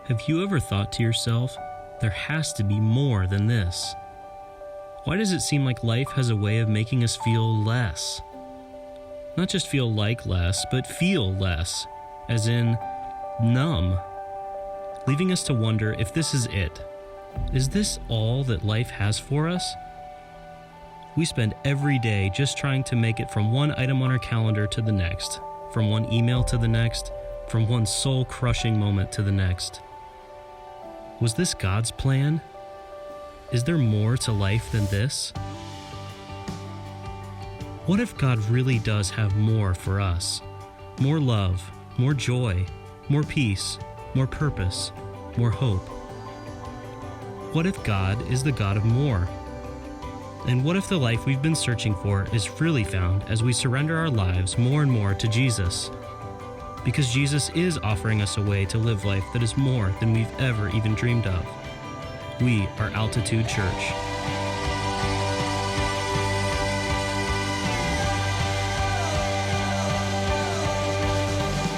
Have you ever thought to yourself, there has to be more than this? Why does it seem like life has a way of making us feel less? Not just feel like less, but feel less, as in numb, leaving us to wonder if this is it. Is this all that life has for us? We spend every day just trying to make it from one item on our calendar to the next, from one email to the next, from one soul-crushing moment to the next. Was this God's plan? Is there more to life than this? What if God really does have more for us? More love, more joy, more peace, more purpose, more hope. What if God is the God of more? And what if the life we've been searching for is really found as we surrender our lives more and more to Jesus? Because Jesus is offering us a way to live life that is more than we've ever even dreamed of. We are Altitude Church.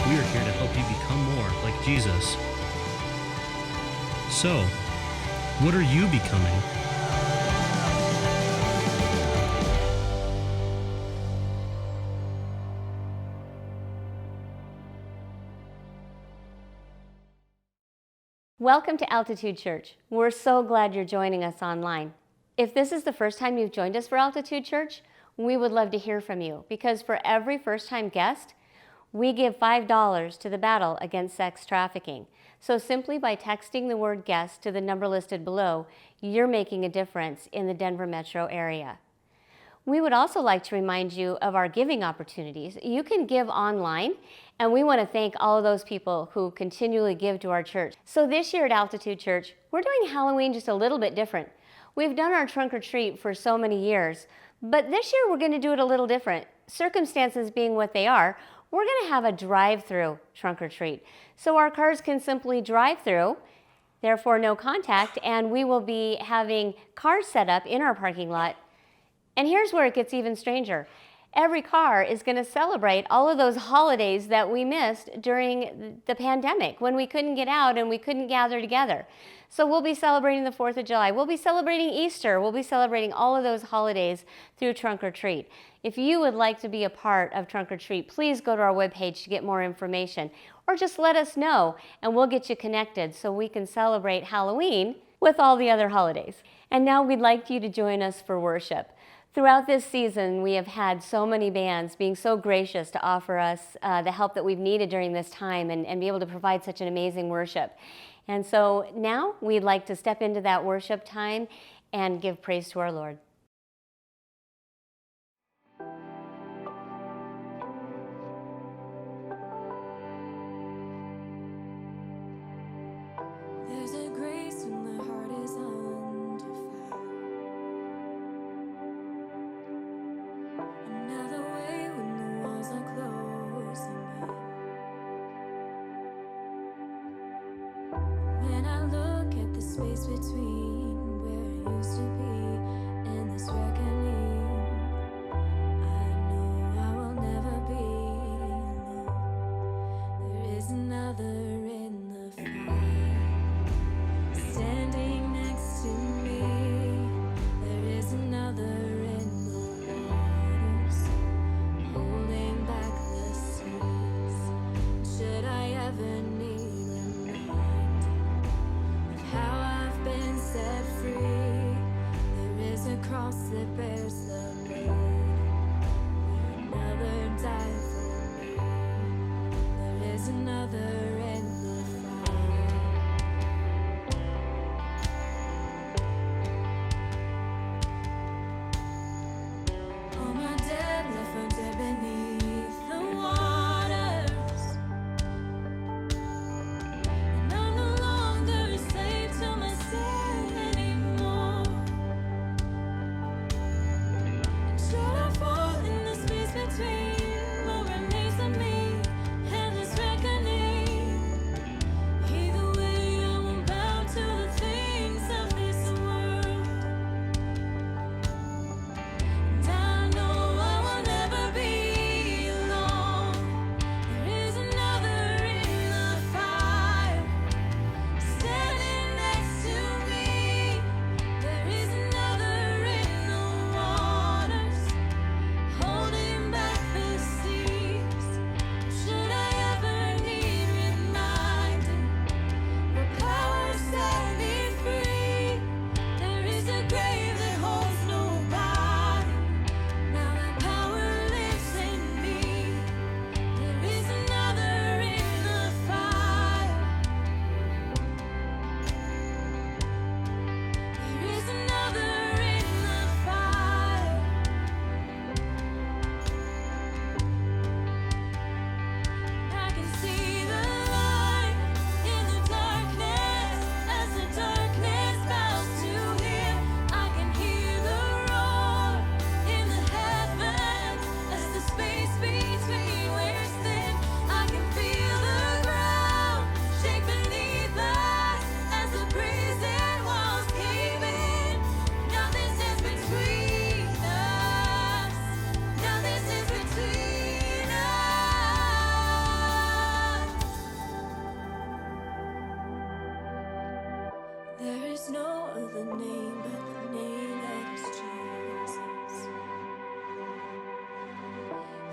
We are here to help you become more like Jesus. So, what are you becoming? Welcome to Altitude Church. We're so glad you're joining us online. If this is the first time you've joined us for Altitude Church, we would love to hear from you because for every first-time guest, we give $5 to the battle against sex trafficking. So simply by texting the word guest to the number listed below, you're making a difference in the Denver metro area. We would also like to remind you of our giving opportunities. You can give online, and we want to thank all of those people who continually give to our church. So this year at Altitude Church, we're doing Halloween just a little bit different. We've done our trunk or treat for so many years, but this year we're going to do it a little different. Circumstances being what they are, we're going to have a drive-through trunk or treat. So our cars can simply drive through, therefore no contact, and we will be having cars set up in our parking lot. And here's where it gets even stranger. Every car is going to celebrate all of those holidays that we missed during the pandemic when we couldn't get out and we couldn't gather together. So we'll be celebrating the 4th of July. We'll be celebrating Easter. We'll be celebrating all of those holidays through Trunk or Treat. If you would like to be a part of Trunk or Treat, please go to our webpage to get more information, or just let us know and we'll get you connected so we can celebrate Halloween with all the other holidays. And now we'd like you to join us for worship. Throughout this season, we have had so many bands being so gracious to offer us the help that we've needed during this time and be able to provide such an amazing worship. And so now we'd like to step into that worship time and give praise to our Lord. There's a grace when the heart is under fire. Another way when the walls are closing in. When I look at the space between where I used to be and this reckoning, I know I will never be alone. There is another in the fire, standing next to me. There is another in the waters, holding back the seas. Should I ever need reminding of how I've been set free, there is a cross that bears the burden, where another died for me. There is another in the fire. All my dead left for dead beneath the waters, and I'm no longer a slave to my sin anymore. And should I fall in the space between what remains of me and this reckoning,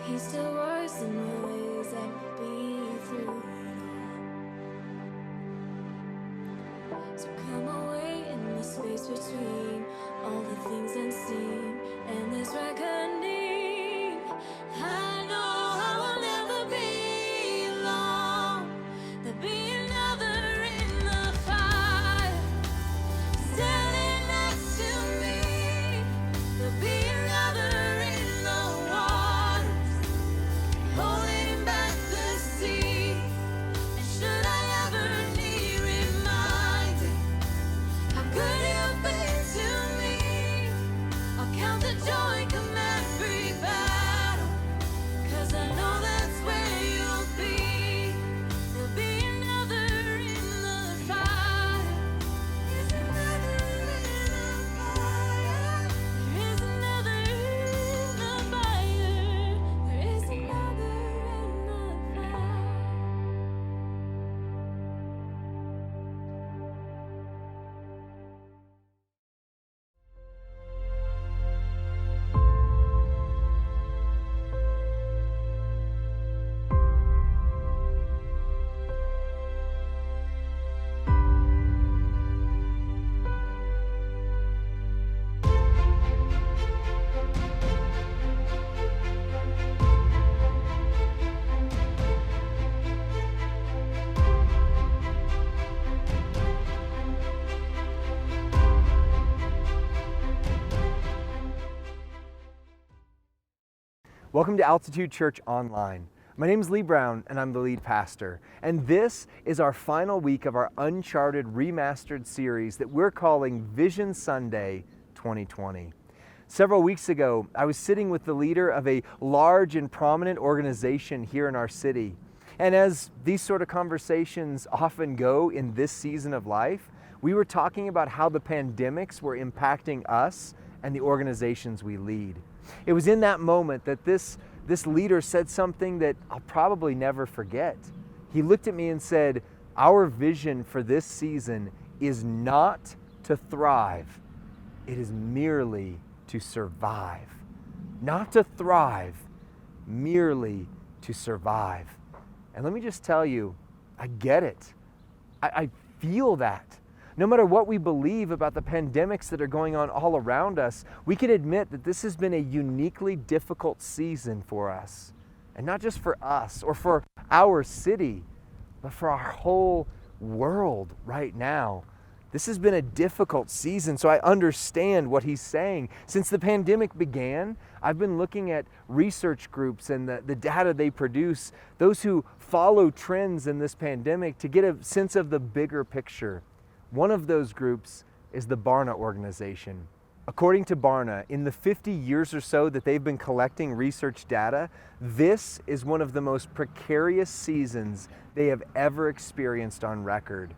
He still works in ways that be through it all. So come away in the space between all the things unseen and this reckoning. I know I will never be alone. There'll be another in the fire, standing next to me. There'll be another in the waters, holding back the sea. And should I ever need reminding how good you've been to me, I'll count the joy come every battle, 'cause I know that's where you'll be. There'll be another in the fire. There's another in the fire. There is another in the fire. There is another in the fire. Welcome to Altitude Church Online. My name is Lee Brown and I'm the lead pastor. And this is our final week of our Uncharted remastered series that we're calling Vision Sunday 2020. Several weeks ago, I was sitting with the leader of a large and prominent organization here in our city. And as these sort of conversations often go in this season of life, we were talking about how the pandemics were impacting us and the organizations we lead. It was in that moment that this leader said something that I'll probably never forget. He looked at me and said, "Our vision for this season is not to thrive. It is merely to survive." Not to thrive, merely to survive. And let me just tell you, I get it. I feel that. No matter what we believe about the pandemics that are going on all around us, we can admit that this has been a uniquely difficult season for us. And not just for us or for our city, but for our whole world right now. This has been a difficult season, so I understand what he's saying. Since the pandemic began, I've been looking at research groups and the data they produce, those who follow trends in this pandemic, to get a sense of the bigger picture. One of those groups is the Barna organization. According to Barna, in the 50 years or so that they've been collecting research data, this is one of the most precarious seasons they have ever experienced on record.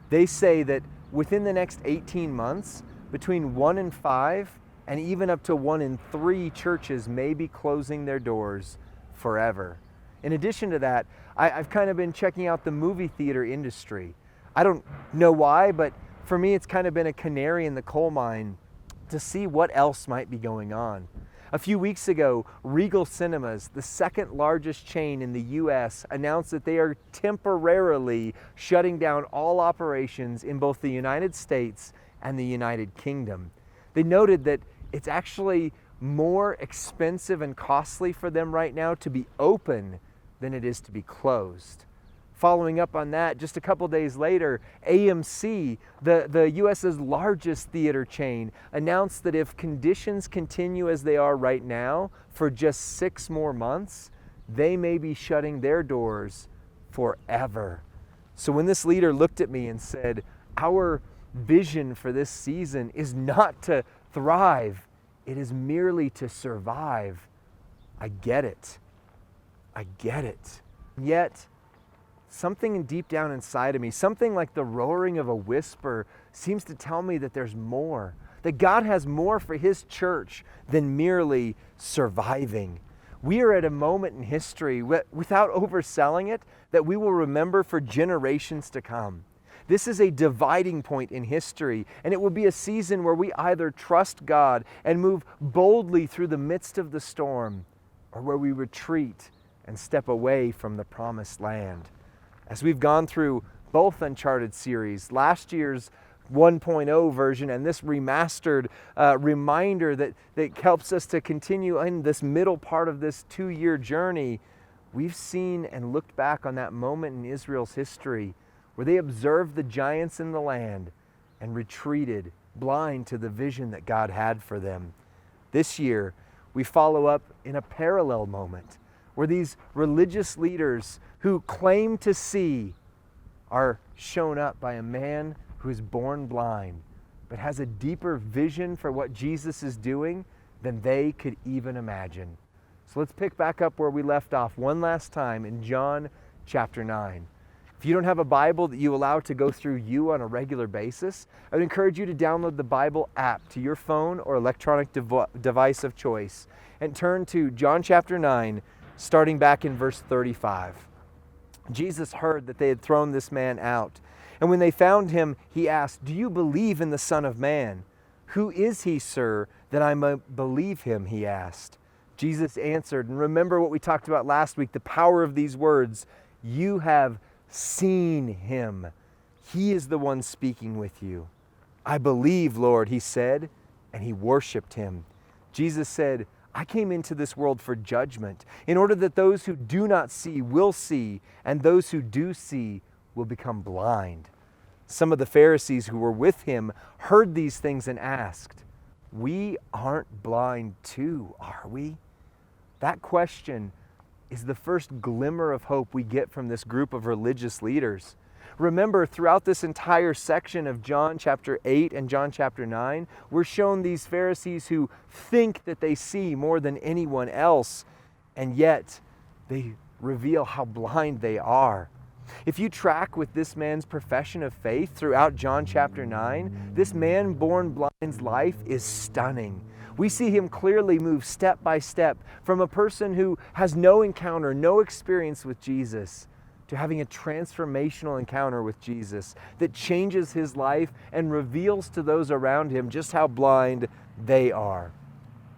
They say that within the next 18 months, between 1 in 5 and even up to 1 in 3 churches may be closing their doors forever. In addition to that, I've kind of been checking out the movie theater industry. I don't know why, but for me it's kind of been a canary in the coal mine to see what else might be going on. A few weeks ago, Regal Cinemas, the second largest chain in the US, announced that they are temporarily shutting down all operations in both the United States and the United Kingdom. They noted that it's actually more expensive and costly for them right now to be open than it is to be closed. Following up on that, just a couple days later, AMC, the US's largest theater chain, announced that if conditions continue as they are right now for just 6 more months, they may be shutting their doors forever. So when this leader looked at me and said, "Our vision for this season is not to thrive, it is merely to survive," I get it. I get it. Yet, something deep down inside of me, something like the roaring of a whisper, seems to tell me that there's more, that God has more for His church than merely surviving. We are at a moment in history, without overselling it, that we will remember for generations to come. This is a dividing point in history, and it will be a season where we either trust God and move boldly through the midst of the storm, or where we retreat and step away from the promised land. As we've gone through both Uncharted series, last year's 1.0 version and this remastered reminder that helps us to continue in this middle part of this 2-year journey, we've seen and looked back on that moment in Israel's history where they observed the giants in the land and retreated, blind to the vision that God had for them. This year, we follow up in a parallel moment where these religious leaders who claim to see are shown up by a man who is born blind, but has a deeper vision for what Jesus is doing than they could even imagine. So let's pick back up where we left off one last time in John chapter 9. If you don't have a Bible that you allow to go through you on a regular basis, I would encourage you to download the Bible app to your phone or electronic device of choice and turn to John chapter 9, starting back in verse 35. Jesus heard that they had thrown this man out, and when they found him, he asked, "Do you believe in the Son of Man? Who is he, sir, that I may believe him?" he asked. Jesus answered, and remember what we talked about last week, the power of these words, "You have seen him. He is the one speaking with you." "I believe, Lord," he said, and he worshiped him. Jesus said, "I came into this world for judgment, in order that those who do not see will see, and those who do see will become blind." Some of the Pharisees who were with him heard these things and asked, "We aren't blind too, are we?" That question is the first glimmer of hope we get from this group of religious leaders. Remember, throughout this entire section of John chapter 8 and John chapter 9, we're shown these Pharisees who think that they see more than anyone else, and yet they reveal how blind they are. If you track with this man's profession of faith throughout John chapter 9, this man born blind's life is stunning. We see him clearly move step by step from a person who has no encounter, no experience with Jesus, to having a transformational encounter with Jesus that changes his life and reveals to those around him just how blind they are.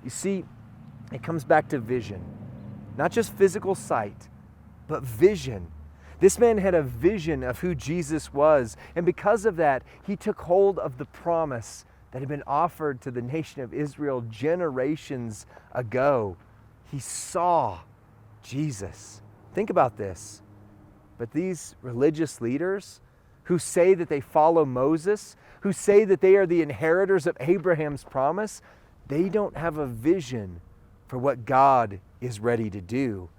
You see, it comes back to vision. Not just physical sight, but vision. This man had a vision of who Jesus was, and because of that, he took hold of the promise that had been offered to the nation of Israel generations ago. He saw Jesus. Think about this. But these religious leaders who say that they follow Moses, who say that they are the inheritors of Abraham's promise, they don't have a vision for what God is ready to do.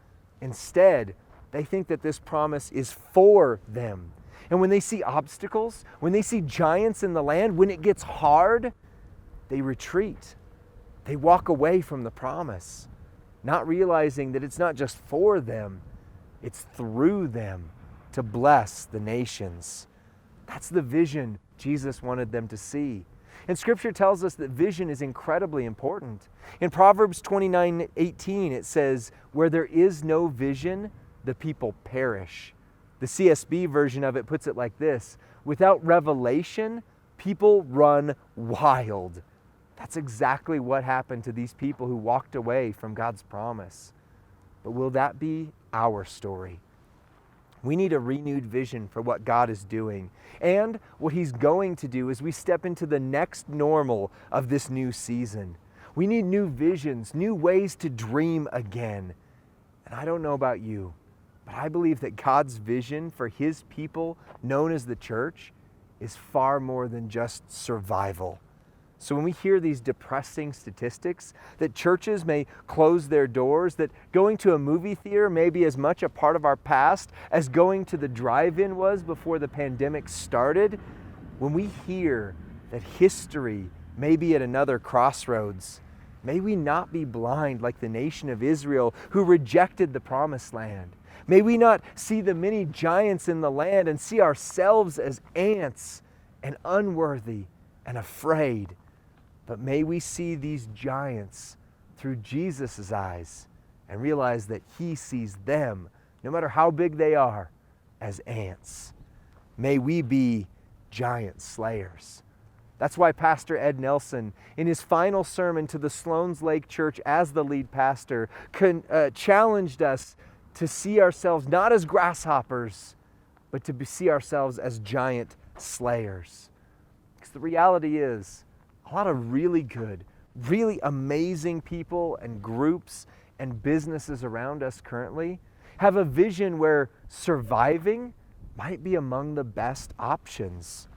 Instead, they think that this promise is for them. And when they see obstacles, when they see giants in the land, when it gets hard, they retreat. They walk away from the promise, not realizing that it's not just for them, it's through them to bless the nations. That's the vision Jesus wanted them to see. And Scripture tells us that vision is incredibly important. In Proverbs 29:18, it says, "Where there is no vision, the people perish." The CSB version of it puts it like this: "Without revelation, people run wild." That's exactly what happened to these people who walked away from God's promise. But will that be our story? We need a renewed vision for what God is doing and what He's going to do as we step into the next normal of this new season. We need new visions, new ways to dream again. And I don't know about you, but I believe that God's vision for His people, known as the church, is far more than just survival. So when we hear these depressing statistics, that churches may close their doors, that going to a movie theater may be as much a part of our past as going to the drive-in was before the pandemic started, when we hear that history may be at another crossroads, may we not be blind like the nation of Israel who rejected the promised land. May we not see the many giants in the land and see ourselves as ants and unworthy and afraid. But may we see these giants through Jesus' eyes and realize that He sees them, no matter how big they are, as ants. May we be giant slayers. That's why Pastor Ed Nelson, in his final sermon to the Sloan's Lake Church as the lead pastor, challenged us to see ourselves not as grasshoppers, but to see ourselves as giant slayers. Because the reality is, a lot of really good, really amazing people and groups and businesses around us currently have a vision where surviving might be among the best options.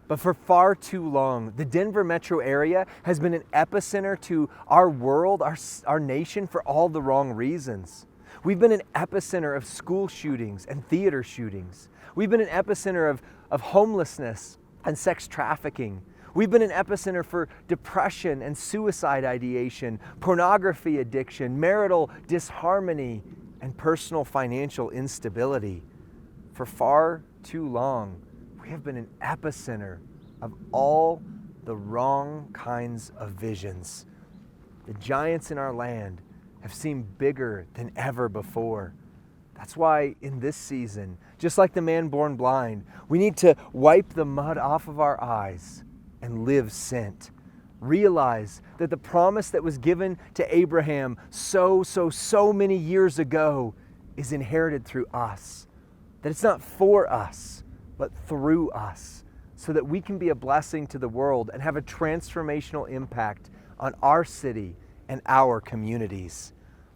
But for far too long, the Denver metro area has been an epicenter to our world, our nation, for all the wrong reasons. We've been an epicenter of school shootings and theater shootings. We've been an epicenter of homelessness and sex trafficking. We've been an epicenter for depression and suicide ideation, pornography addiction, marital disharmony, and personal financial instability. For far too long, we have been an epicenter of all the wrong kinds of visions. The giants in our land have seemed bigger than ever before. That's why in this season, just like the man born blind, we need to wipe the mud off of our eyes and live sent. Realize that the promise that was given to Abraham so many years ago is inherited through us. That it's not for us, but through us, so that we can be a blessing to the world and have a transformational impact on our city and our communities.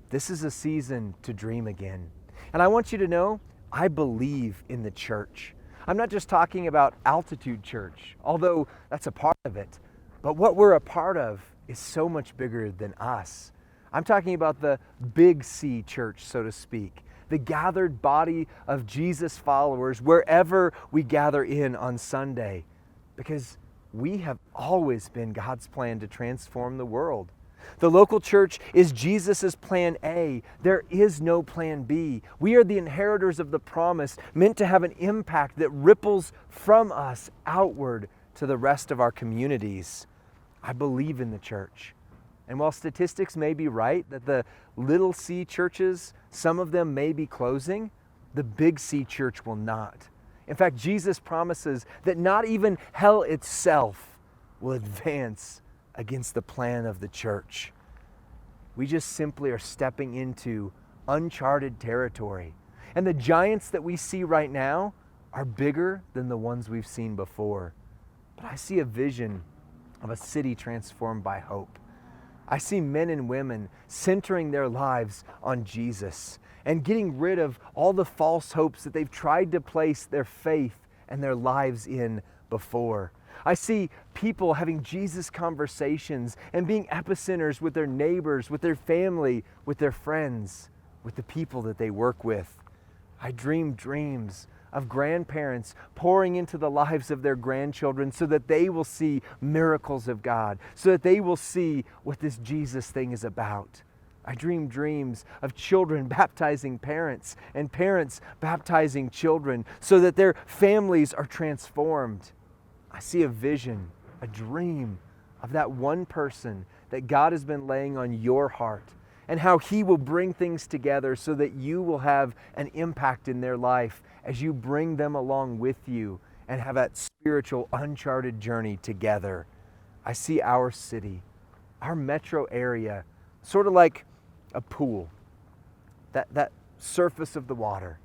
This is a season to dream again. And I want you to know, I believe in the church. I'm not just talking about Altitude Church, although that's a part of it. But what we're a part of is so much bigger than us. I'm talking about the Big C church, so to speak, the gathered body of Jesus followers wherever we gather in on Sunday, because we have always been God's plan to transform the world. The local church is Jesus' plan A. There is no plan B. We are the inheritors of the promise, meant to have an impact that ripples from us outward to the rest of our communities. I believe in the church. And while statistics may be right that the little C churches, some of them may be closing, the Big C church will not. In fact, Jesus promises that not even hell itself will advance against the plan of the church. We just simply are stepping into uncharted territory. And the giants that we see right now are bigger than the ones we've seen before. But I see a vision of a city transformed by hope. I see men and women centering their lives on Jesus and getting rid of all the false hopes that they've tried to place their faith and their lives in before. I see people having Jesus conversations and being epicenters with their neighbors, with their family, with their friends, with the people that they work with. I dream dreams of grandparents pouring into the lives of their grandchildren so that they will see miracles of God, so that they will see what this Jesus thing is about. I dream dreams of children baptizing parents and parents baptizing children so that their families are transformed. I see a vision, a dream of that one person that God has been laying on your heart and how He will bring things together so that you will have an impact in their life as you bring them along with you and have that spiritual uncharted journey together. I see our city, our metro area, sort of like a pool, that surface of the water.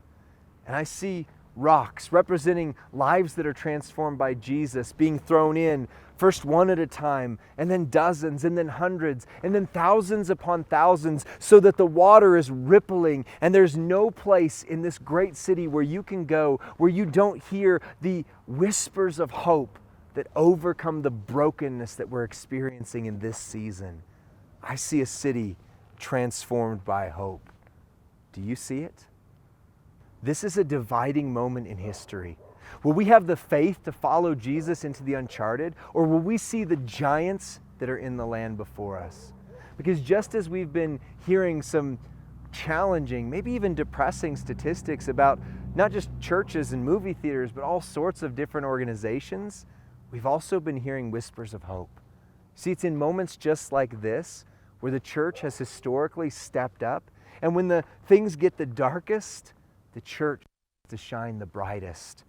And I see rocks representing lives that are transformed by Jesus being thrown in, first one at a time, and then dozens, and then hundreds, and then thousands upon thousands, so that the water is rippling, and there's no place in this great city where you can go where you don't hear the whispers of hope that overcome the brokenness that we're experiencing in this season. I see a city transformed by hope. Do you see it? This is a dividing moment in history. Will we have the faith to follow Jesus into the uncharted, or will we see the giants that are in the land before us? Because just as we've been hearing some challenging, maybe even depressing statistics about not just churches and movie theaters, but all sorts of different organizations, we've also been hearing whispers of hope. See, it's in moments just like this where the church has historically stepped up, and when the things get the darkest, the church to shine the brightest.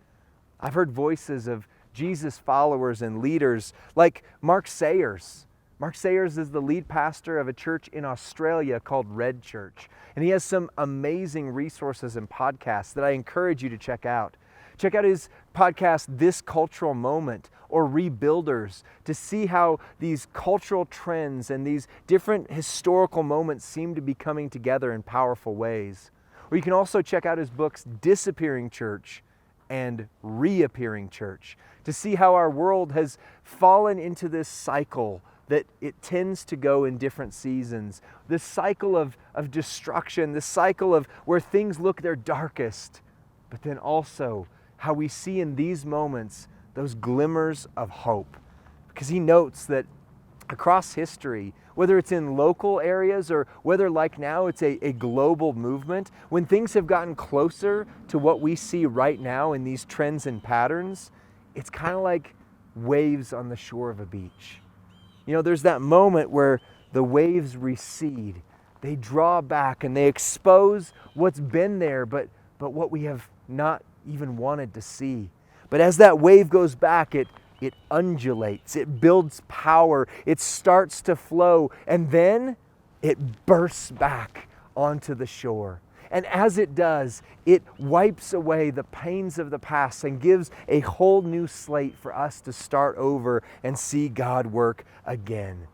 I've heard voices of Jesus followers and leaders like Mark Sayers. Mark Sayers is the lead pastor of a church in Australia called Red Church. And he has some amazing resources and podcasts that I encourage you to check out. Check out his podcast, This Cultural Moment, or Rebuilders, to see how these cultural trends and these different historical moments seem to be coming together in powerful ways. Or you can also check out his books, Disappearing Church and Reappearing Church, to see how our world has fallen into this cycle that it tends to go in different seasons. This cycle of destruction, this cycle of where things look their darkest, but then also how we see in these moments those glimmers of hope. Because he notes that across history, whether it's in local areas or whether like now it's a global movement, when things have gotten closer to what we see right now in these trends and patterns, it's kind of like waves on the shore of a beach. You know, there's that moment where the waves recede, they draw back and they expose what's been there, but what we have not even wanted to see. But as that wave goes back, it undulates, it builds power, it starts to flow, and then it bursts back onto the shore. And as it does, it wipes away the pains of the past and gives a whole new slate for us to start over and see God work again.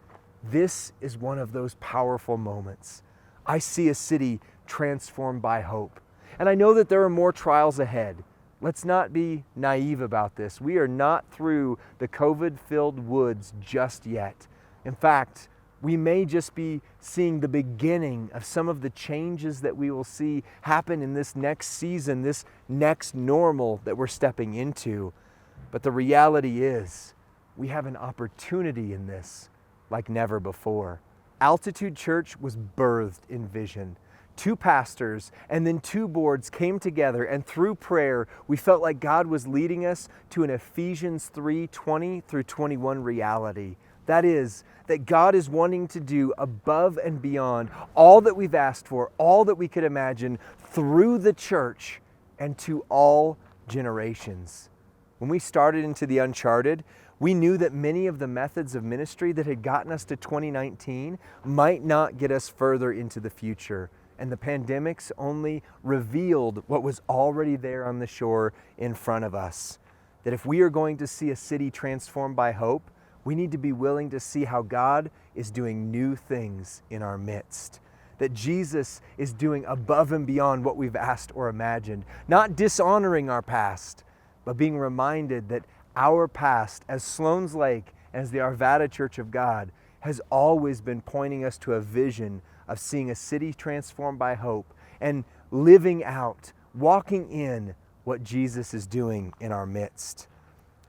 This is one of those powerful moments. I see a city transformed by hope. And I know that there are more trials ahead. Let's not be naive about this. We are not through the COVID-filled woods just yet. In fact, we may just be seeing the beginning of some of the changes that we will see happen in this next season, this next normal that we're stepping into. But the reality is, we have an opportunity in this like never before. Altitude Church was birthed in vision. 2 pastors and then 2 boards came together, and through prayer, we felt like God was leading us to an Ephesians 3:20 through 21 reality. That is, that God is wanting to do above and beyond all that we've asked for, all that we could imagine through the church and to all generations. When we started into the Uncharted, we knew that many of the methods of ministry that had gotten us to 2019 might not get us further into the future. And the pandemics only revealed what was already there on the shore in front of us. That if we are going to see a city transformed by hope, we need to be willing to see how God is doing new things in our midst. That Jesus is doing above and beyond what we've asked or imagined. Not dishonoring our past, but being reminded that our past, as Sloan's Lake, as the Arvada Church of God, has always been pointing us to a vision of seeing a city transformed by hope and living out, walking in what Jesus is doing in our midst.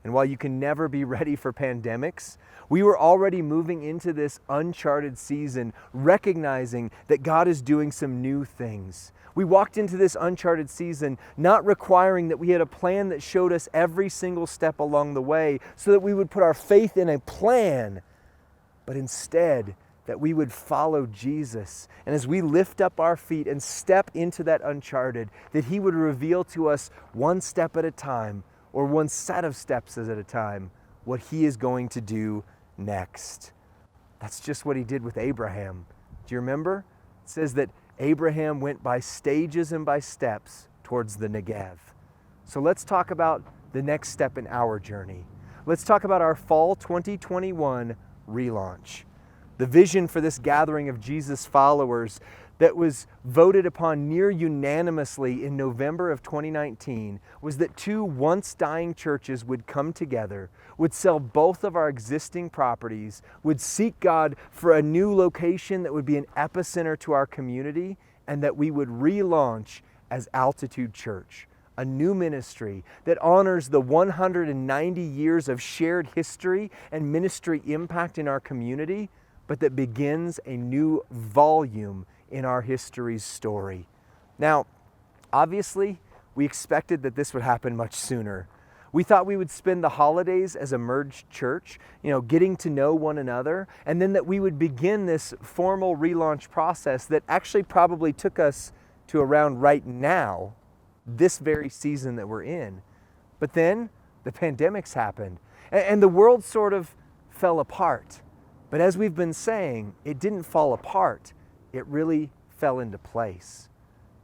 And while you can never be ready for pandemics, we were already moving into this uncharted season, recognizing that God is doing some new things. We walked into this uncharted season not requiring that we had a plan that showed us every single step along the way so that we would put our faith in a plan, but instead that we would follow Jesus. And as we lift up our feet and step into that uncharted, that He would reveal to us one step at a time, or one set of steps at a time, what He is going to do next. That's just what He did with Abraham. Do you remember? It says that Abraham went by stages and by steps towards the Negev. So let's talk about the next step in our journey. Let's talk about our fall 2021 relaunch. The vision for this gathering of Jesus followers that was voted upon near unanimously in November of 2019 was that 2 once dying churches would come together, would sell both of our existing properties, would seek God for a new location that would be an epicenter to our community, and that we would relaunch as Altitude Church, a new ministry that honors the 190 years of shared history and ministry impact in our community, but that begins a new volume in our history's story. Now, obviously, we expected that this would happen much sooner. We thought we would spend the holidays as a merged church, getting to know one another, and then that we would begin this formal relaunch process that actually probably took us to around right now, this very season that we're in. But then The pandemics happened, and the world sort of fell apart. But as we've been saying, it didn't fall apart. It really fell into place.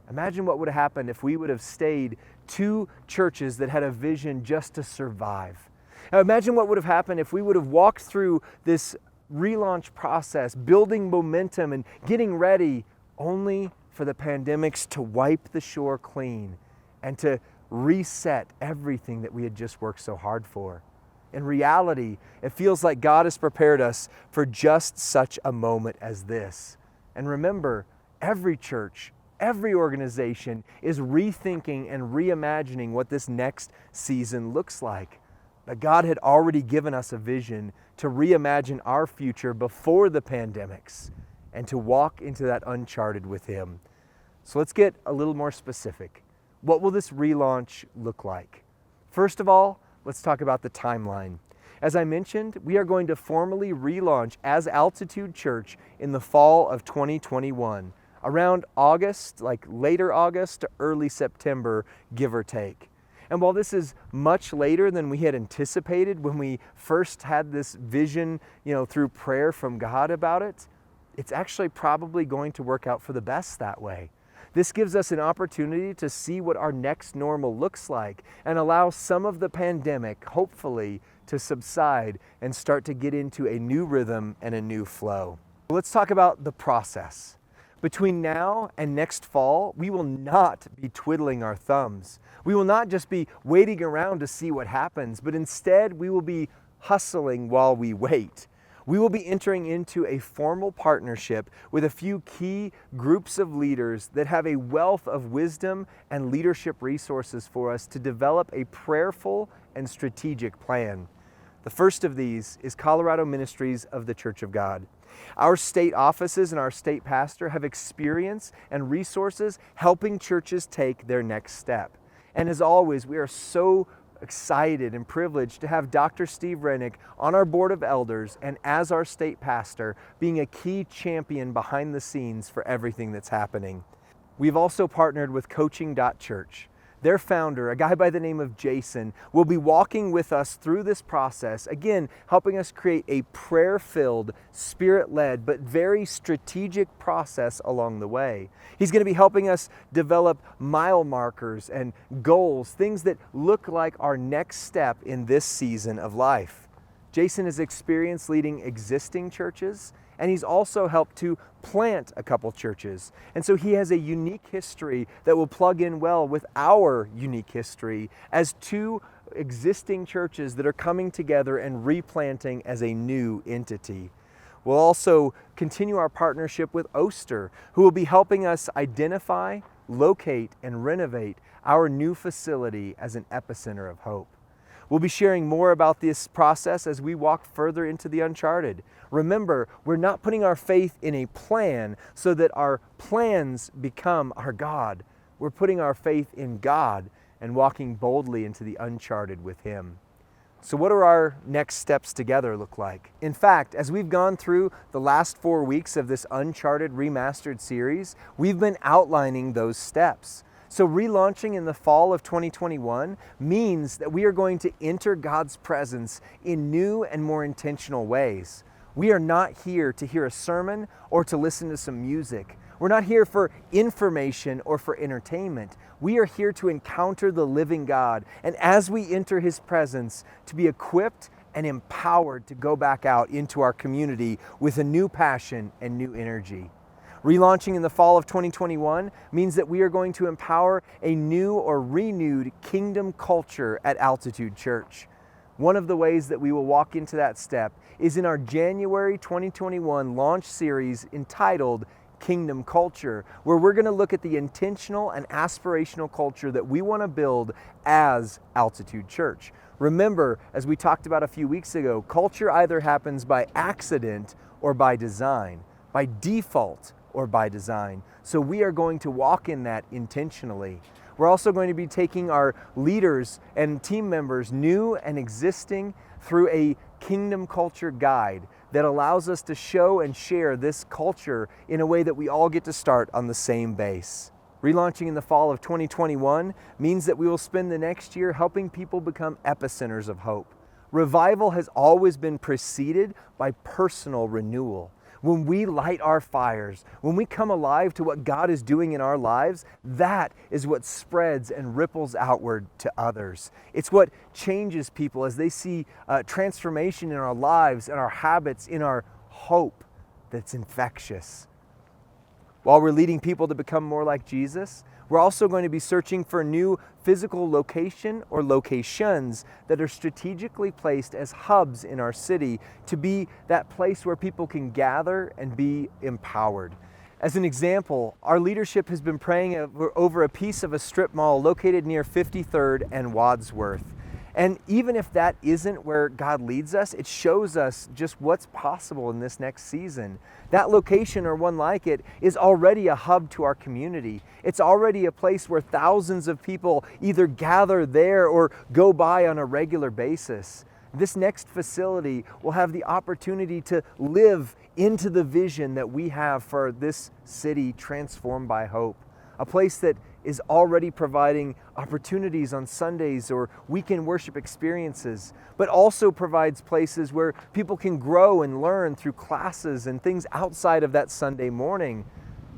Imagine what would have happened if we would have stayed two churches that had a vision just to survive. Now imagine what would have happened if we would have walked through this relaunch process, building momentum and getting ready, only for the pandemics to wipe the shore clean and to reset everything that we had just worked so hard for. In reality, it feels like God has prepared us for just such a moment as this. And remember, every church, every organization is rethinking and reimagining what this next season looks like. But God had already given us a vision to reimagine our future before the pandemics and to walk into that uncharted with Him. So let's get a little more specific. What will this relaunch look like? First of all, let's talk about the timeline. As I mentioned, we are going to formally relaunch as Altitude Church in the fall of 2021, around August, like later August to early September, give or take. And while this is much later than we had anticipated when we first had this vision, through prayer from God about it, it's actually probably going to work out for the best that way. This gives us an opportunity to see what our next normal looks like and allow some of the pandemic, hopefully, to subside and start to get into a new rhythm and a new flow. Let's talk about the process. Between now and next fall, we will not be twiddling our thumbs. We will not just be waiting around to see what happens, but instead we will be hustling while we wait. We will be entering into a formal partnership with a few key groups of leaders that have a wealth of wisdom and leadership resources for us to develop a prayerful and strategic plan. The first of these is Colorado Ministries of the Church of God. Our state offices and our state pastor have experience and resources helping churches take their next step. And as always, we are so excited and privileged to have Dr. Steve Rennick on our board of elders and as our state pastor being a key champion behind the scenes for everything that's happening. We've also partnered with Coaching.Church. Their founder, a guy by the name of Jason, will be walking with us through this process, again, helping us create a prayer-filled, spirit-led, but very strategic process along the way. He's going to be helping us develop mile markers and goals, things that look like our next step in this season of life. Jason has experience leading existing churches, and he's also helped to plant a couple churches. And so he has a unique history that will plug in well with our unique history as two existing churches that are coming together and replanting as a new entity. We'll also continue our partnership with Oster, who will be helping us identify, locate, and renovate our new facility as an epicenter of hope. We'll be sharing more about this process as we walk further into the uncharted. Remember, we're not putting our faith in a plan so that our plans become our God. We're putting our faith in God and walking boldly into the uncharted with Him. So what do our next steps together look like? In fact, as we've gone through the last 4 weeks of this Uncharted Remastered series, we've been outlining those steps. So relaunching in the fall of 2021 means that we are going to enter God's presence in new and more intentional ways. We are not here to hear a sermon or to listen to some music. We're not here for information or for entertainment. We are here to encounter the living God, and as we enter His presence, to be equipped and empowered to go back out into our community with a new passion and new energy. Relaunching in the fall of 2021 means that we are going to empower a new or renewed kingdom culture at Altitude Church. One of the ways that we will walk into that step is in our January 2021 launch series entitled Kingdom Culture, where we're going to look at the intentional and aspirational culture that we want to build as Altitude Church. Remember, as we talked about a few weeks ago, culture either happens by accident or by design, by default or by design. So we are going to walk in that intentionally. We're also going to be taking our leaders and team members, new and existing, through a kingdom culture guide that allows us to show and share this culture in a way that we all get to start on the same base. Relaunching in the fall of 2021 means that we will spend the next year helping people become epicenters of hope. Revival has always been preceded by personal renewal. When we light our fires, when we come alive to what God is doing in our lives, that is what spreads and ripples outward to others. It's what changes people as they see transformation in our lives, in our habits, in our hope that's infectious. While we're leading people to become more like Jesus, we're also going to be searching for a new physical location or locations that are strategically placed as hubs in our city to be that place where people can gather and be empowered. As an example, our leadership has been praying over a piece of a strip mall located near 53rd and Wadsworth. And even if that isn't where God leads us, it shows us just what's possible in this next season. That location or one like it is already a hub to our community. It's already a place where thousands of people either gather there or go by on a regular basis. This next facility will have the opportunity to live into the vision that we have for this city transformed by hope. A place that is already providing opportunities on Sundays or weekend worship experiences, but also provides places where people can grow and learn through classes and things outside of that Sunday morning.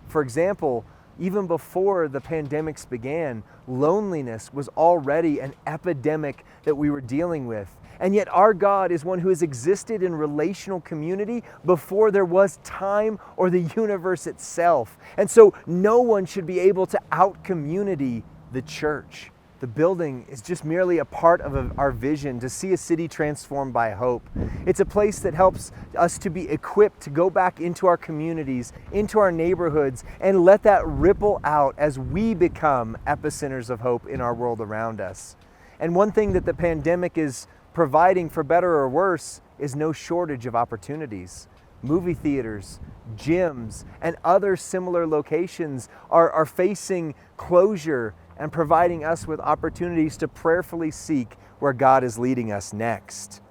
For example, even before the pandemics began, loneliness was already an epidemic that we were dealing with. And yet our God is one who has existed in relational community before there was time or the universe itself. And so no one should be able to out-community the church. The building is just merely a part of our vision to see a city transformed by hope. It's a place that helps us to be equipped to go back into our communities, into our neighborhoods, and let that ripple out as we become epicenters of hope in our world around us. And one thing that the pandemic is providing, for better or worse, is no shortage of opportunities. Movie theaters, gyms, and other similar locations are facing closure and providing us with opportunities to prayerfully seek where God is leading us next.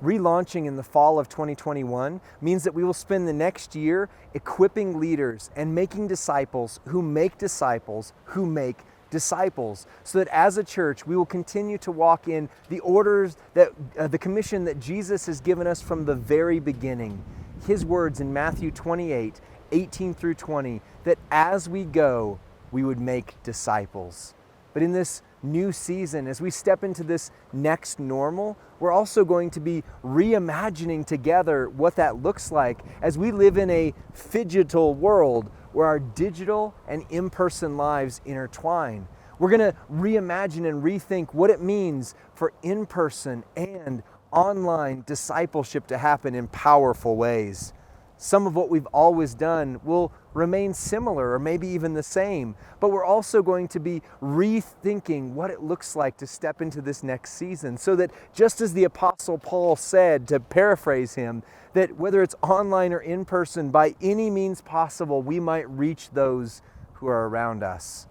Relaunching in the fall of 2021 means that we will spend the next year equipping leaders and making disciples who make disciples who make disciples, so that as a church we will continue to walk in the orders that the commission that Jesus has given us from the very beginning. His words in Matthew 28:18 through 20, that as we go, we would make disciples. But in this new season, as we step into this next normal, we're also going to be reimagining together what that looks like as we live in a phygital world where our digital and in-person lives intertwine. We're going to reimagine and rethink what it means for in-person and online discipleship to happen in powerful ways. Some of what we've always done will remain similar or maybe even the same, but we're also going to be rethinking what it looks like to step into this next season, so that just as the Apostle Paul said, to paraphrase him, that whether it's online or in person, by any means possible, we might reach those who are around us.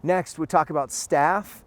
Next, we talk about staff,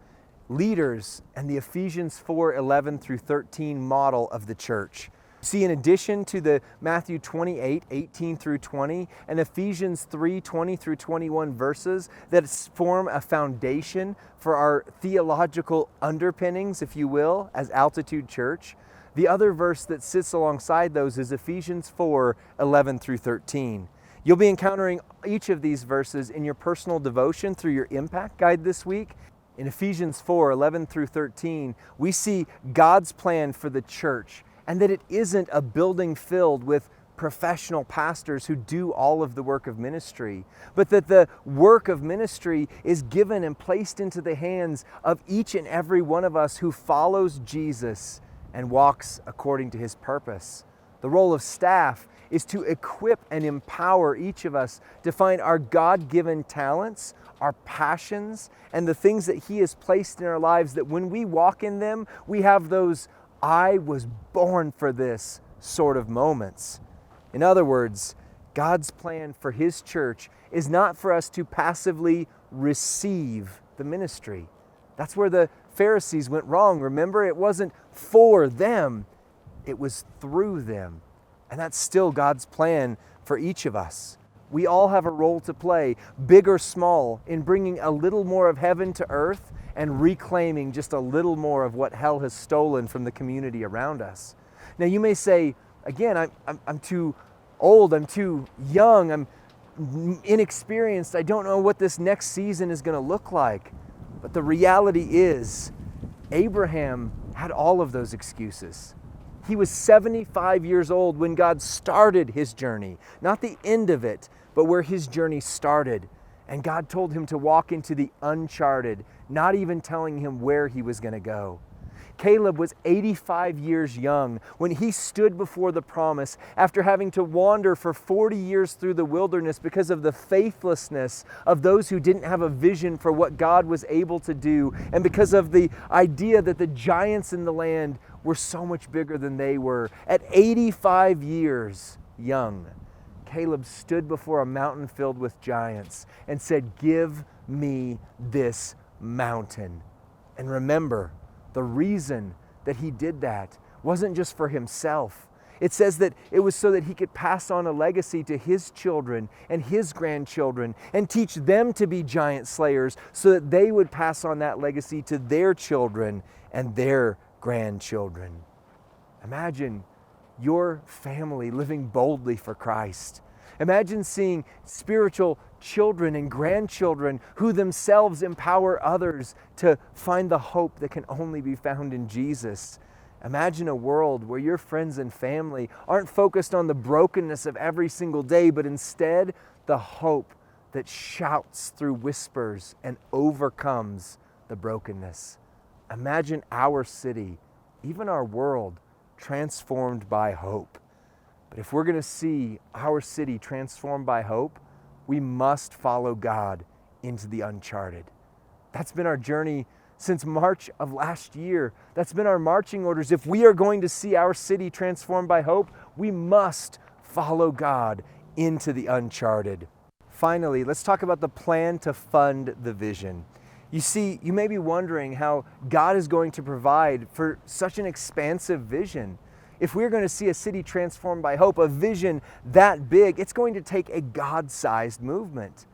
leaders, and the Ephesians 4:11 through 13 model of the church. See, in addition to the Matthew 28:18 through 20 and Ephesians 3:20 through 21 verses that form a foundation for our theological underpinnings, if you will, as Altitude Church, the other verse that sits alongside those is Ephesians 4:11 through 13. You'll be encountering each of these verses in your personal devotion through your impact guide this week. In Ephesians 4:11 through 13, we see God's plan for the church, and that it isn't a building filled with professional pastors who do all of the work of ministry, but that the work of ministry is given and placed into the hands of each and every one of us who follows Jesus and walks according to his purpose. The role of staff is to equip and empower each of us to find our God-given talents, our passions, and the things that he has placed in our lives, that when we walk in them, we have those "I was born for this" sort of moments. In other words, God's plan for his church is not for us to passively receive the ministry. That's where the Pharisees went wrong. Remember, it wasn't for them, it was through them. And that's still God's plan for each of us. We all have a role to play, big or small, in bringing a little more of heaven to earth and reclaiming just a little more of what hell has stolen from the community around us. Now you may say, again, I'm too old, I'm too young, I'm inexperienced, I don't know what this next season is going to look like. But the reality is, Abraham had all of those excuses. He was 75 years old when God started his journey, not the end of it, but where his journey started. And God told him to walk into the uncharted, not even telling him where he was going to go. Caleb was 85 years young when he stood before the promise after having to wander for 40 years through the wilderness because of the faithlessness of those who didn't have a vision for what God was able to do, and because of the idea that the giants in the land were so much bigger than they were. At 85 years young, Caleb stood before a mountain filled with giants and said, "Give me this mountain." And remember, the reason that he did that wasn't just for himself. It says that it was so that he could pass on a legacy to his children and his grandchildren and teach them to be giant slayers so that they would pass on that legacy to their children and their grandchildren. Imagine your family living boldly for Christ. Imagine seeing spiritual children and grandchildren who themselves empower others to find the hope that can only be found in Jesus. Imagine a world where your friends and family aren't focused on the brokenness of every single day, but instead the hope that shouts through whispers and overcomes the brokenness. Imagine our city, even our world, transformed by hope. But if we're going to see our city transformed by hope, we must follow God into the uncharted. That's been our journey since March of last year. That's been our marching orders. If we are going to see our city transformed by hope, we must follow God into the uncharted. Finally, let's talk about the plan to fund the vision. You see, you may be wondering how God is going to provide for such an expansive vision. If we're going to see a city transformed by hope, a vision that big, it's going to take a God-sized movement.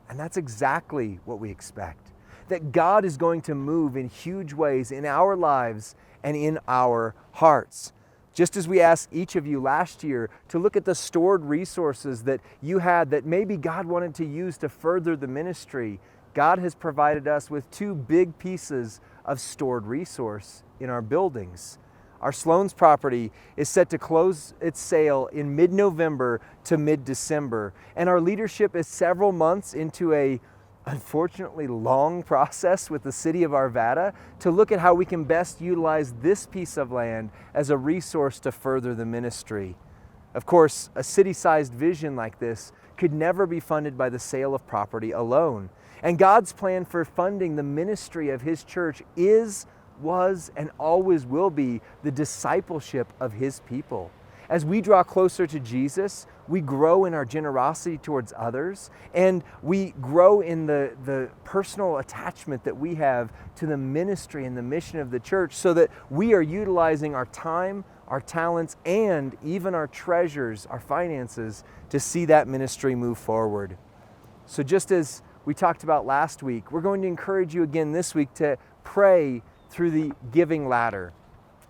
And that's exactly what we expect. That God is going to move in huge ways in our lives and in our hearts. Just as we asked each of you last year to look at the stored resources that you had that maybe God wanted to use to further the ministry, God has provided us with two big pieces of stored resource in our buildings. Our Sloan's property is set to close its sale in mid-November to mid-December, and our leadership is several months into a unfortunately long process with the city of Arvada to look at how we can best utilize this piece of land as a resource to further the ministry. Of course, a city-sized vision like this could never be funded by the sale of property alone. And God's plan for funding the ministry of His church was, and always will be the discipleship of His people. As we draw closer to Jesus, we grow in our generosity towards others, and we grow in the personal attachment that we have to the ministry and the mission of the church, so that we are utilizing our time, our talents, and even our treasures, our finances, to see that ministry move forward. So just as we talked about last week, we're going to encourage you again this week to pray through the giving ladder.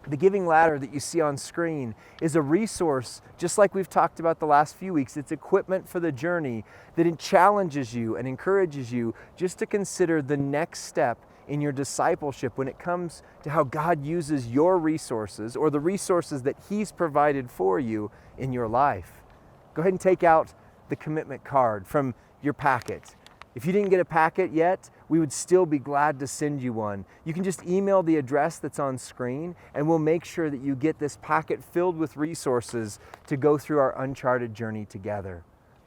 The giving ladder that you see on screen is a resource, just like we've talked about the last few weeks. It's equipment for the journey that it challenges you and encourages you just to consider the next step in your discipleship when it comes to how God uses your resources or the resources that He's provided for you in your life. Go ahead and take out the commitment card from your packet. If you didn't get a packet yet, we would still be glad to send you one. You can just email the address that's on screen, and we'll make sure that you get this packet filled with resources to go through our uncharted journey together.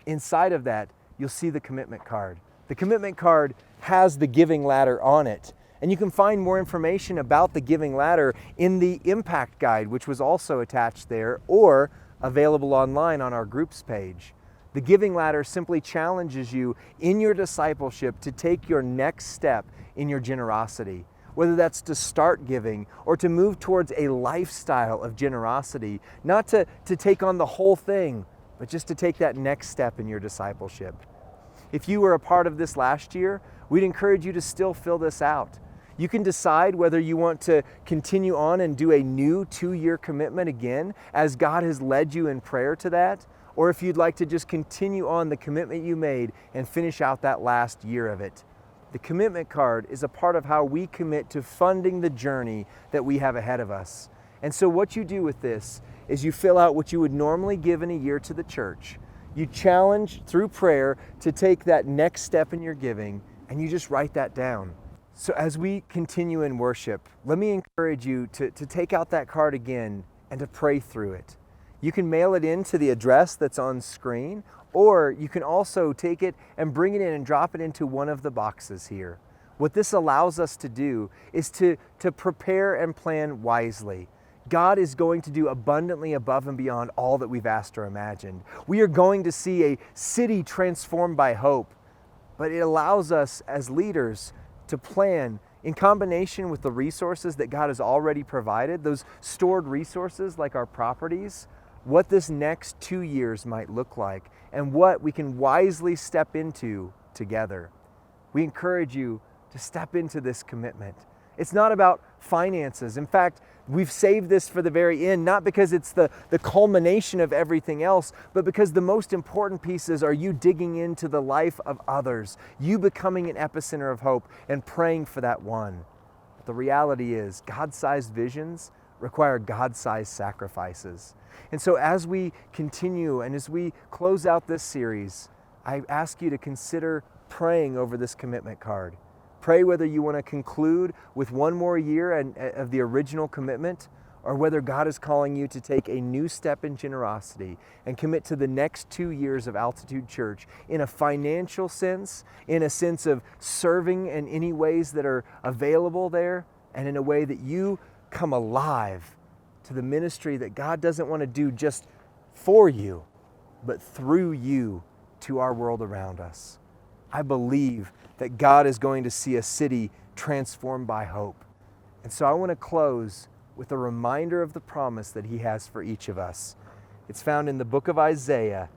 Inside of that, you'll see the commitment card. The commitment card has the giving ladder on it, and you can find more information about the giving ladder in the impact guide, which was also attached there, or available online on our groups page. The giving ladder simply challenges you in your discipleship to take your next step in your generosity, whether that's to start giving or to move towards a lifestyle of generosity, not to take on the whole thing, but just to take that next step in your discipleship. If you were a part of this last year, we'd encourage you to still fill this out. You can decide whether you want to continue on and do a new 2-year commitment again, as God has led you in prayer to that, or if you'd like to just continue on the commitment you made and finish out that last year of it. The commitment card is a part of how we commit to funding the journey that we have ahead of us. And so what you do with this is you fill out what you would normally give in a year to the church. You challenge through prayer to take that next step in your giving, and you just write that down. So as we continue in worship, let me encourage you to take out that card again and to pray through it. You can mail it in to the address that's on screen, or you can also take it and bring it in and drop it into one of the boxes here. What this allows us to do is to prepare and plan wisely. God is going to do abundantly above and beyond all that we've asked or imagined. We are going to see a city transformed by hope, but it allows us as leaders to plan in combination with the resources that God has already provided, those stored resources like our properties, what this next 2 years might look like and what we can wisely step into together. We encourage you to step into this commitment. It's not about finances. In fact, we've saved this for the very end, not because it's the culmination of everything else, but because the most important pieces are you digging into the life of others, you becoming an epicenter of hope and praying for that one. But the reality is, God-sized visions require God-sized sacrifices. And so as we continue and as we close out this series, I ask you to consider praying over this commitment card. Pray whether you want to conclude with one more year of the original commitment, or whether God is calling you to take a new step in generosity and commit to the next 2 years of Altitude Church in a financial sense, in a sense of serving in any ways that are available there, and in a way that you come alive to the ministry that God doesn't want to do just for you, but through you to our world around us. I believe that God is going to see a city transformed by hope. And so I want to close with a reminder of the promise that He has for each of us. It's found in the book of Isaiah,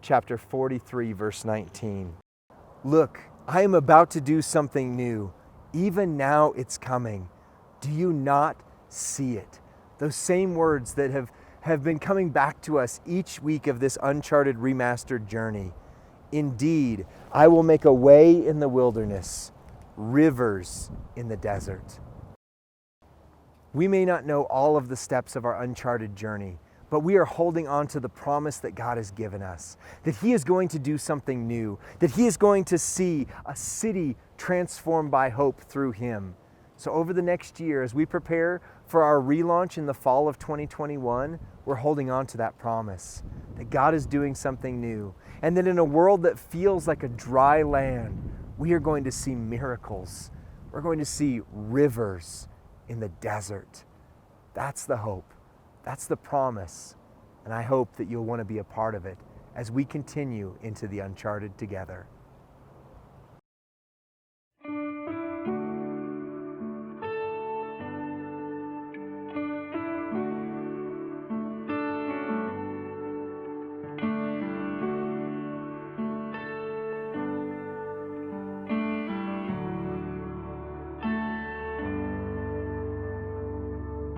chapter 43, verse 19. Look, I am about to do something new. Even now it's coming. Do you not see it? Those same words that have been coming back to us each week of this Uncharted Remastered journey. Indeed, I will make a way in the wilderness, rivers in the desert. We may not know all of the steps of our uncharted journey, but we are holding on to the promise that God has given us, that He is going to do something new, that He is going to see a city transformed by hope through Him. So over the next year, as we prepare for our relaunch in the fall of 2021, we're holding on to that promise that God is doing something new, and that in a world that feels like a dry land, we are going to see miracles. We're going to see rivers in the desert. That's the hope. That's the promise. And I hope that you'll want to be a part of it as we continue into the Uncharted together.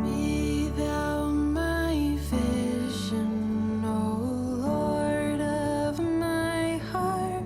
Be thou my vision, O Lord of my heart.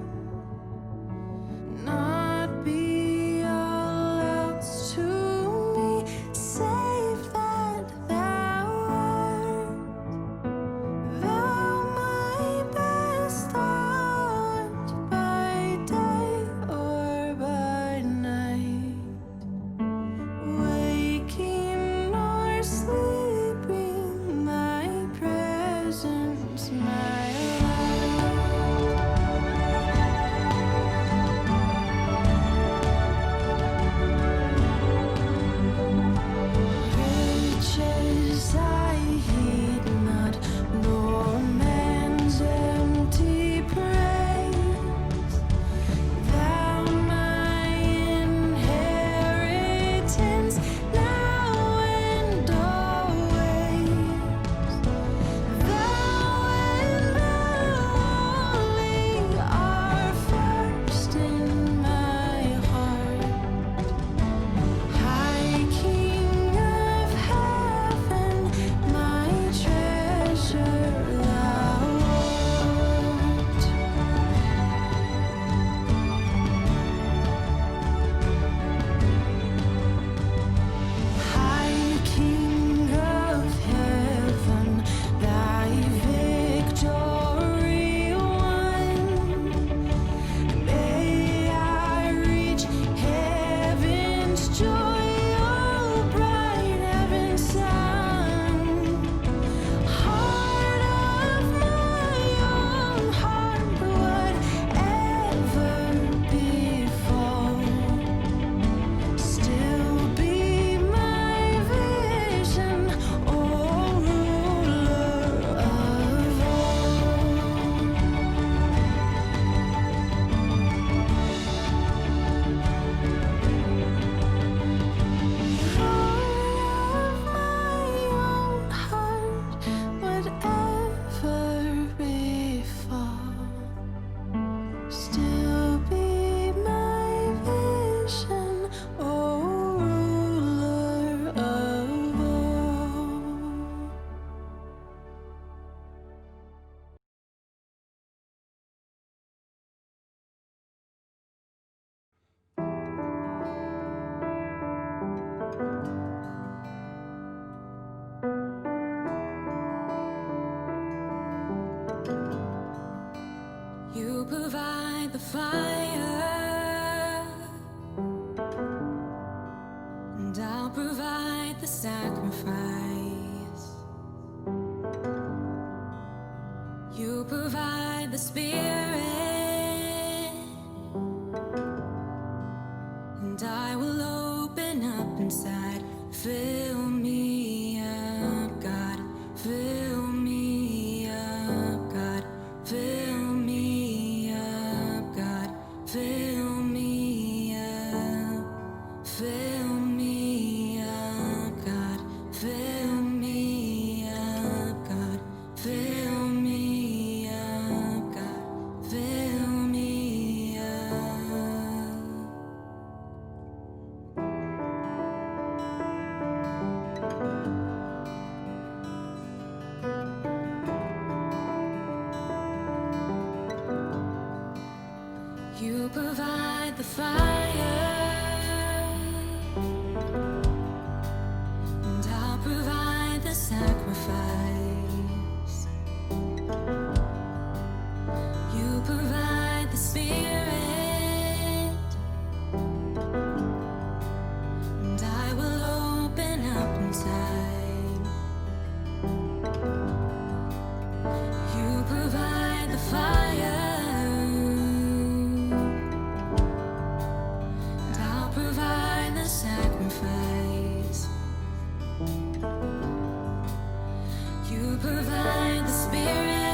fire, and I'll provide the sacrifice. You provide the Spirit, and I will open up inside. Fill me up, God. Fill me up, God. Fill me up, God. Fill me up. Fill me up, God. Fill me up, God. Fill me up, God. Fill me up. You provide the fire, and I'll provide the sacrifice. You provide the Spirit, and I will open up inside. You provide the fire, and I'll provide the sacrifice. You provide the Spirit,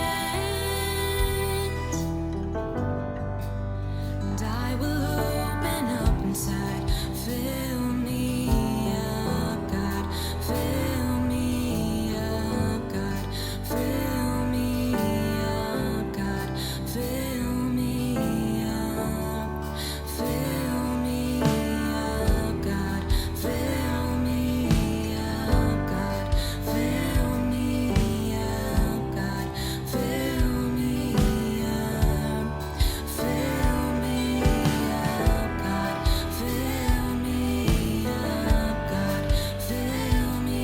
and I will open up inside. Fill me up, God. Fill me up, God. Fill me up, God. Fill me up. Fill me up, God. Fill me up, God. Fill me up, God. Fill me up. Fill me up, God. Fill me up, God. Fill me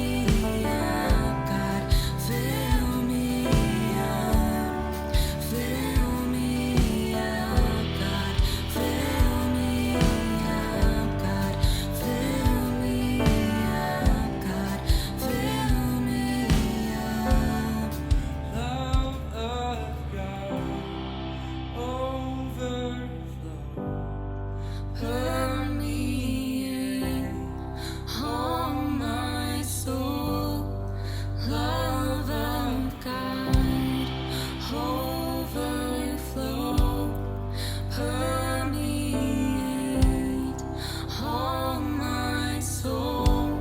up, God. Fill me up. Fill me up, God. Fill me up, God. Fill me up, God. Fill me up. Love of God, overflow. Permeate all my soul. Love of God, overflow. Permeate all my soul.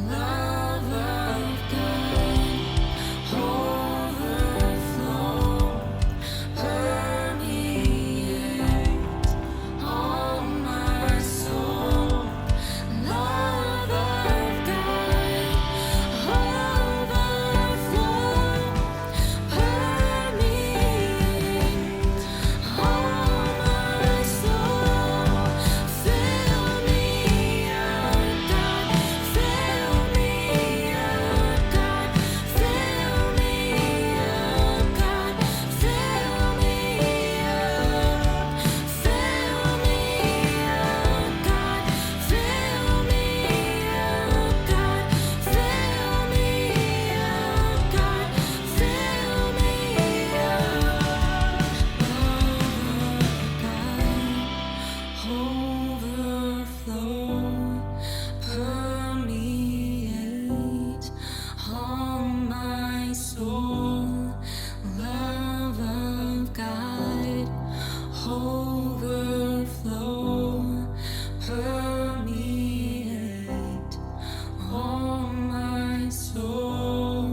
Love of God, overflow. Permeate all my soul. Love of God, overflow. Permeate all my soul. Fill me up, God. Fill me up, God. Fill me up, God. Fill me up. Fill me up, God. Fill me up, God. Fill me up, God. Fill me up, overflow, permeate all my soul. Love of God, overflow, permeate all my soul.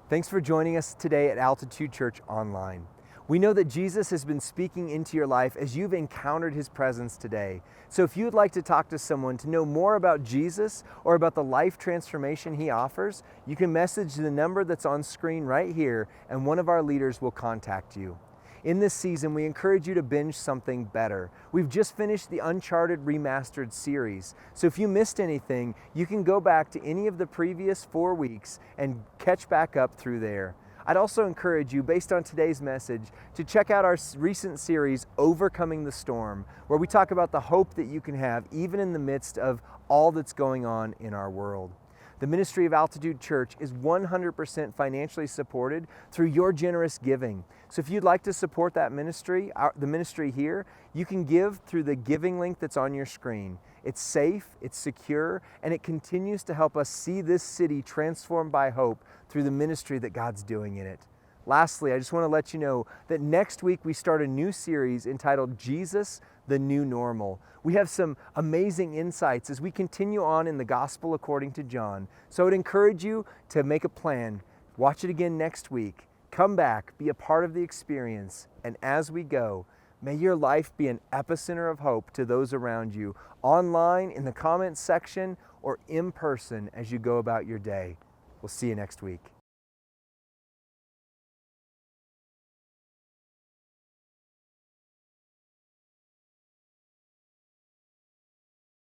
Thanks for joining us today at Altitude Church Online. We know that Jesus has been speaking into your life as you've encountered His presence today. So if you would like to talk to someone to know more about Jesus or about the life transformation He offers, you can message the number that's on screen right here and one of our leaders will contact you. In this season, we encourage you to binge something better. We've just finished the Uncharted Remastered series, so if you missed anything, you can go back to any of the previous 4 weeks and catch back up through there. I'd also encourage you, based on today's message, to check out our recent series, Overcoming the Storm, where we talk about the hope that you can have even in the midst of all that's going on in our world. The ministry of Altitude Church is 100% financially supported through your generous giving. So if you'd like to support that ministry, the ministry here, you can give through the giving link that's on your screen. It's safe, it's secure, and it continues to help us see this city transformed by hope through the ministry that God's doing in it. Lastly, I just want to let you know that next week we start a new series entitled Jesus, the New Normal. We have some amazing insights as we continue on in the Gospel according to John. So I would encourage you to make a plan. Watch it again next week. Come back, be a part of the experience, and as we go, may your life be an epicenter of hope to those around you, online, in the comments section, or in person as you go about your day. We'll see you next week.